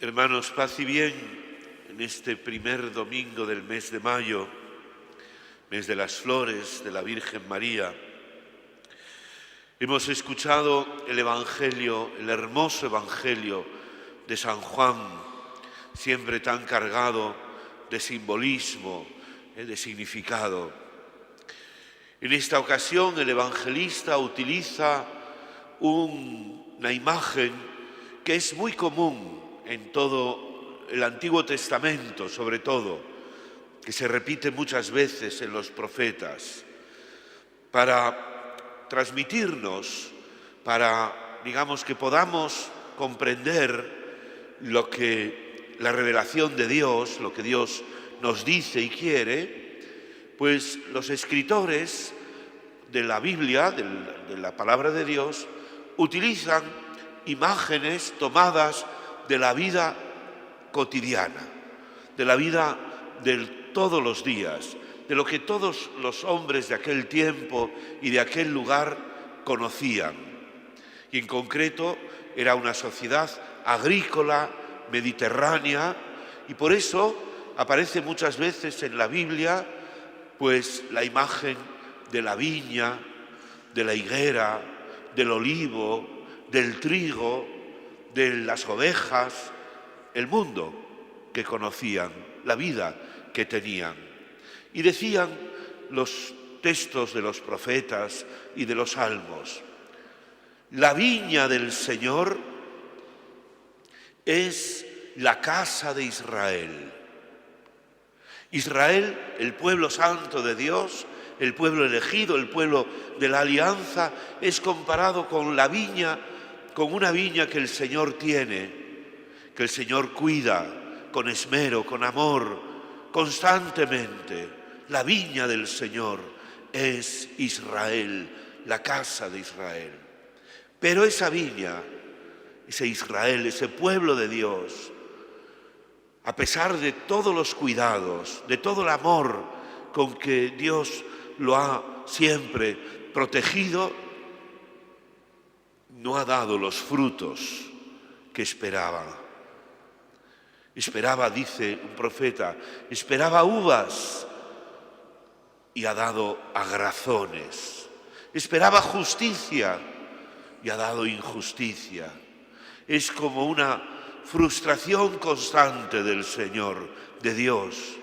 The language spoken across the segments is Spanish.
Hermanos, paz y bien en este primer domingo del mes de mayo, mes de las flores de la Virgen María. Hemos escuchado el Evangelio, el hermoso Evangelio de San Juan, siempre tan cargado de simbolismo, de significado. En esta ocasión el evangelista utiliza una imagen que es muy común en todo el Antiguo Testamento, sobre todo, que se repite muchas veces en los profetas, para transmitirnos, para, digamos, que podamos comprender lo que la revelación de Dios, lo que Dios nos dice y quiere, pues los escritores de la Biblia, de la palabra de Dios, utilizan imágenes tomadas de la vida cotidiana, de la vida de todos los días, de lo que todos los hombres de aquel tiempo y de aquel lugar conocían. Y en concreto era una sociedad agrícola, mediterránea, y por eso aparece muchas veces en la Biblia pues la imagen de la viña, de la higuera, del olivo, del trigo, de las ovejas, el mundo que conocían, la vida que tenían. Y decían los textos de los profetas y de los salmos: la viña del Señor es la casa de Israel. Israel, el pueblo santo de Dios, el pueblo elegido, el pueblo de la alianza, es comparado con la viña, con una viña que el Señor tiene, que el Señor cuida con esmero, con amor, constantemente. La viña del Señor es Israel, la casa de Israel. Pero esa viña, ese Israel, ese pueblo de Dios, a pesar de todos los cuidados, de todo el amor con que Dios lo ha siempre protegido, no ha dado los frutos que esperaba. Esperaba, dice un profeta, esperaba uvas y ha dado agrazones. Esperaba justicia y ha dado injusticia. Es como una frustración constante del Señor, de Dios,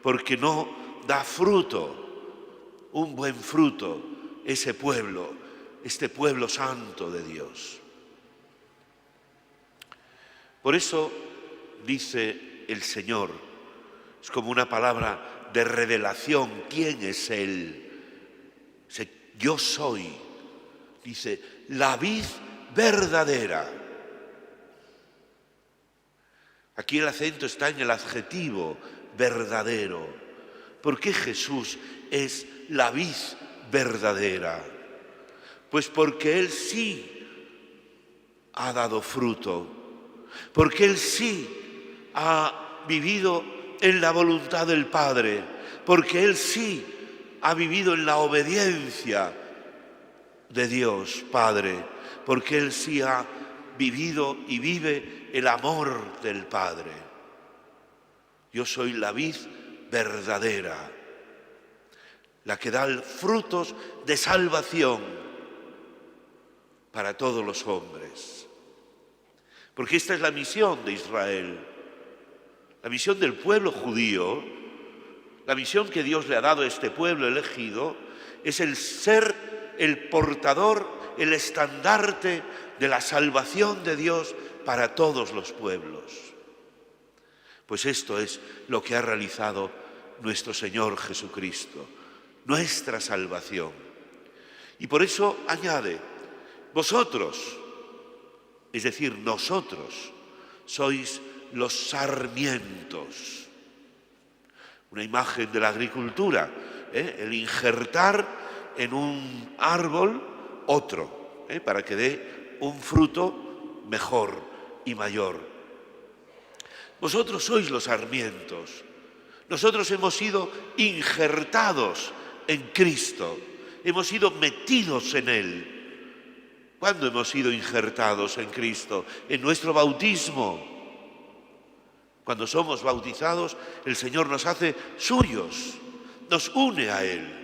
porque no da fruto, un buen fruto, ese pueblo, este pueblo santo de Dios. Por eso dice el Señor, es como una palabra de revelación. ¿Quién es Él? Dice, yo soy, dice, la vid verdadera. Aquí el acento está en el adjetivo verdadero. ¿Por qué Jesús es la vid verdadera? Pues porque Él sí ha dado fruto, porque Él sí ha vivido en la voluntad del Padre, porque Él sí ha vivido en la obediencia de Dios Padre, porque Él sí ha vivido y vive el amor del Padre. Yo soy la vid verdadera, la que da frutos de salvación para todos los hombres. Porque esta es la misión de Israel, la misión del pueblo judío, la misión que Dios le ha dado a este pueblo elegido, es el ser el portador, el estandarte de la salvación de Dios para todos los pueblos. Pues esto es lo que ha realizado nuestro Señor Jesucristo, nuestra salvación. Y por eso añade, vosotros, es decir, nosotros, sois los sarmientos. Una imagen de la agricultura, el injertar en un árbol otro, para que dé un fruto mejor y mayor. Vosotros sois los sarmientos. Nosotros hemos sido injertados en Cristo, hemos sido metidos en Él. ¿Cuándo hemos sido injertados en Cristo? En nuestro bautismo. Cuando somos bautizados, el Señor nos hace suyos, nos une a Él.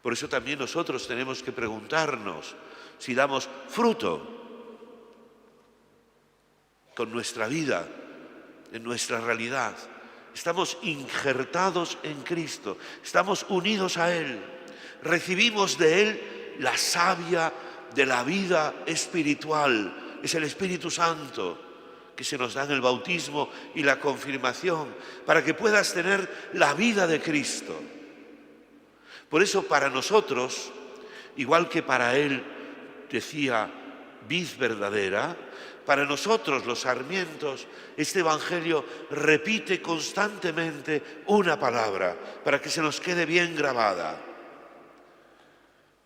Por eso también nosotros tenemos que preguntarnos si damos fruto con nuestra vida, en nuestra realidad. Estamos injertados en Cristo, estamos unidos a Él, recibimos de Él la savia de la vida espiritual. Es el Espíritu Santo que se nos da en el bautismo y la confirmación para que puedas tener la vida de Cristo. Por eso para nosotros, igual que para Él decía vid verdadera, para nosotros los sarmientos, este Evangelio repite constantemente una palabra para que se nos quede bien grabada.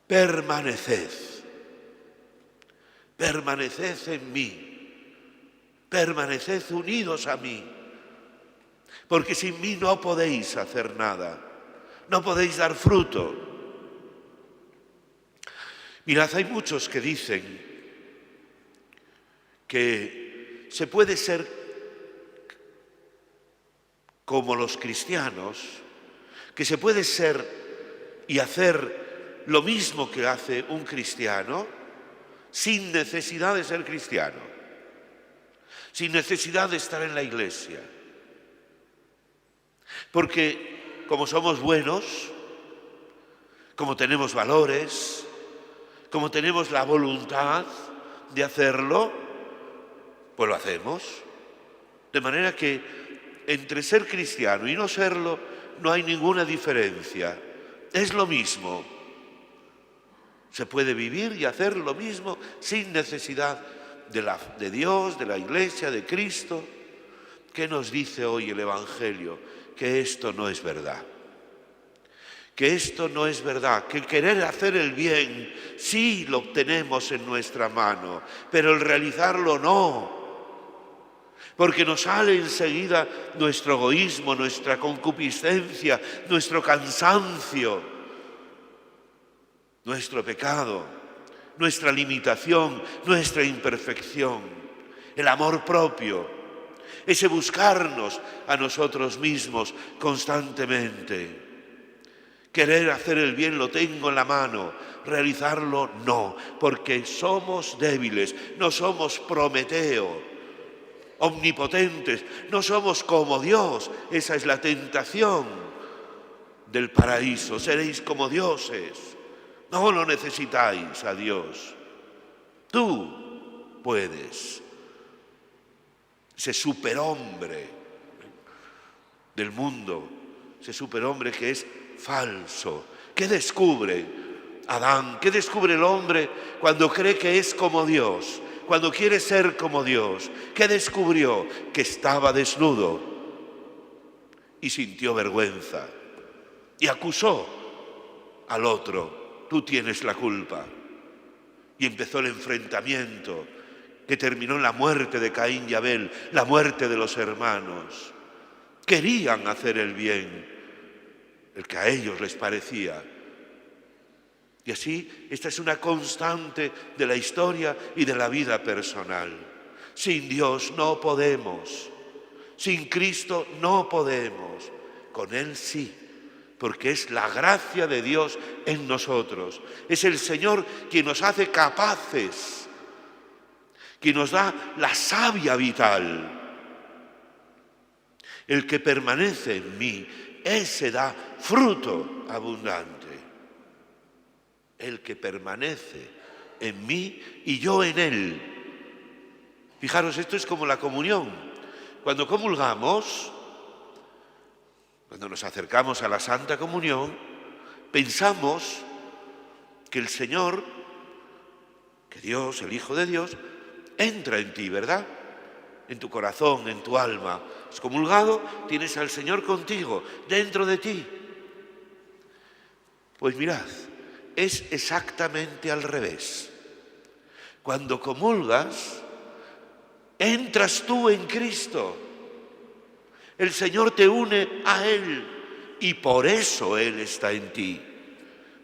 Permaneced. Permaneced en mí. Permaneced unidos a mí. Porque sin mí no podéis hacer nada. No podéis dar fruto. Mirad, hay muchos que dicen que se puede ser como los cristianos, que se puede ser y hacer lo mismo que hace un cristiano sin necesidad de ser cristiano, sin necesidad de estar en la iglesia. Porque como somos buenos, como tenemos valores, como tenemos la voluntad de hacerlo, pues lo hacemos. De manera que entre ser cristiano y no serlo no hay ninguna diferencia. Es lo mismo. Se puede vivir y hacer lo mismo sin necesidad de Dios, de la Iglesia, de Cristo. ¿Qué nos dice hoy el Evangelio? Que esto no es verdad. Que esto no es verdad, que el querer hacer el bien sí lo tenemos en nuestra mano, pero el realizarlo no. Porque nos sale enseguida nuestro egoísmo, nuestra concupiscencia, nuestro cansancio, nuestro pecado, nuestra limitación, nuestra imperfección, el amor propio, ese buscarnos a nosotros mismos constantemente. Querer hacer el bien lo tengo en la mano, realizarlo no, porque somos débiles, no somos Prometeo, omnipotentes, no somos como Dios. Esa es la tentación del paraíso, seréis como dioses, no lo necesitáis a Dios. Tú puedes, ese superhombre del mundo, ese superhombre que es falso. ¿Qué descubre Adán? ¿Qué descubre el hombre cuando cree que es como Dios? Cuando quiere ser como Dios. ¿Qué descubrió? Que estaba desnudo y sintió vergüenza y acusó al otro. Tú tienes la culpa. Y empezó el enfrentamiento que terminó en la muerte de Caín y Abel, la muerte de los hermanos. Querían hacer el bien, el que a ellos les parecía. Y así, esta es una constante de la historia y de la vida personal. Sin Dios no podemos, sin Cristo no podemos, con Él sí, porque es la gracia de Dios en nosotros. Es el Señor quien nos hace capaces, quien nos da la savia vital. El que permanece en mí, ese da fruto abundante. El que permanece en mí y yo en él. Fijaros, esto es como la comunión. Cuando comulgamos, cuando nos acercamos a la Santa Comunión, pensamos que el Señor, que Dios, el Hijo de Dios, entra en ti, ¿verdad? En tu corazón, en tu alma. Has comulgado, tienes al Señor contigo, dentro de ti. Pues mirad, es exactamente al revés. Cuando comulgas, entras tú en Cristo. El Señor te une a Él y por eso Él está en ti.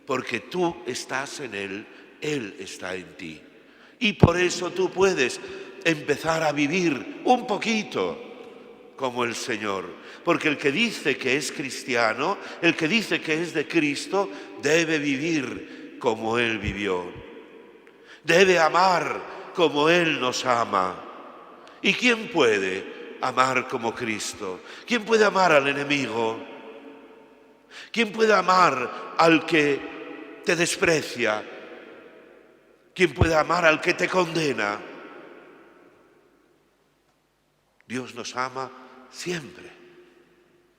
Porque tú estás en Él está en ti. Y por eso tú puedes empezar a vivir un poquito como el Señor. Porque el que dice que es cristiano, el que dice que es de Cristo, debe vivir como Él vivió. Debe amar como Él nos ama. ¿Y quién puede amar como Cristo? ¿Quién puede amar al enemigo? ¿Quién puede amar al que te desprecia? ¿Quién puede amar al que te condena? Dios nos ama siempre.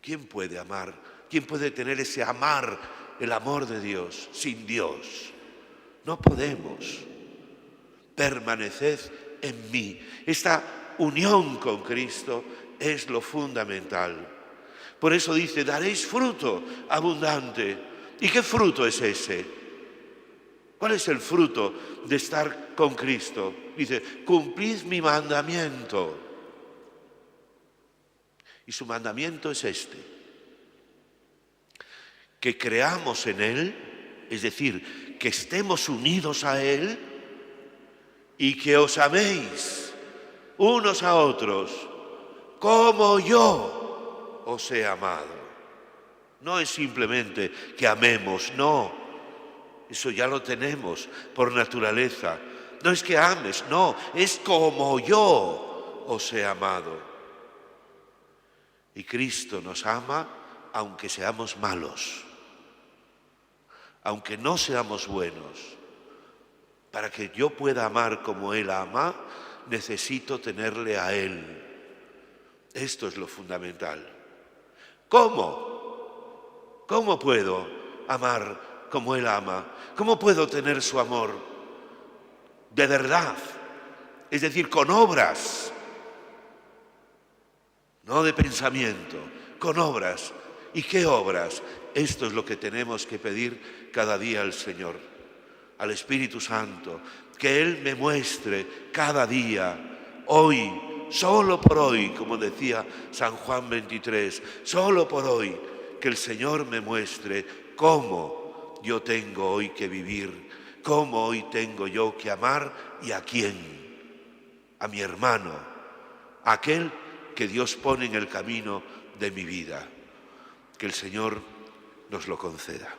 ¿Quién puede amar? ¿Quién puede tener ese amar, el amor de Dios, sin Dios? No podemos. Permaneced en mí. Esta unión con Cristo es lo fundamental. Por eso dice, daréis fruto abundante. ¿Y qué fruto es ese? ¿Cuál es el fruto de estar con Cristo? Dice, cumplid mi mandamiento. Y su mandamiento es este: que creamos en Él, es decir, que estemos unidos a Él y que os améis unos a otros como yo os he amado. No es simplemente que amemos, no, eso ya lo tenemos por naturaleza. No es que ames, no, es como yo os he amado. Y Cristo nos ama aunque seamos malos, aunque no seamos buenos. Para que yo pueda amar como Él ama, necesito tenerle a Él. Esto es lo fundamental. ¿Cómo? ¿Cómo puedo amar como Él ama? ¿Cómo puedo tener su amor de verdad? Es decir, con obras. No de pensamiento, con obras. ¿Y qué obras? Esto es lo que tenemos que pedir cada día al Señor, al Espíritu Santo, que Él me muestre cada día, hoy, solo por hoy, como decía San Juan 23, solo por hoy, que el Señor me muestre cómo yo tengo hoy que vivir, cómo hoy tengo yo que amar y a quién, a mi hermano, a aquel que Dios pone en el camino de mi vida. Que el Señor nos lo conceda.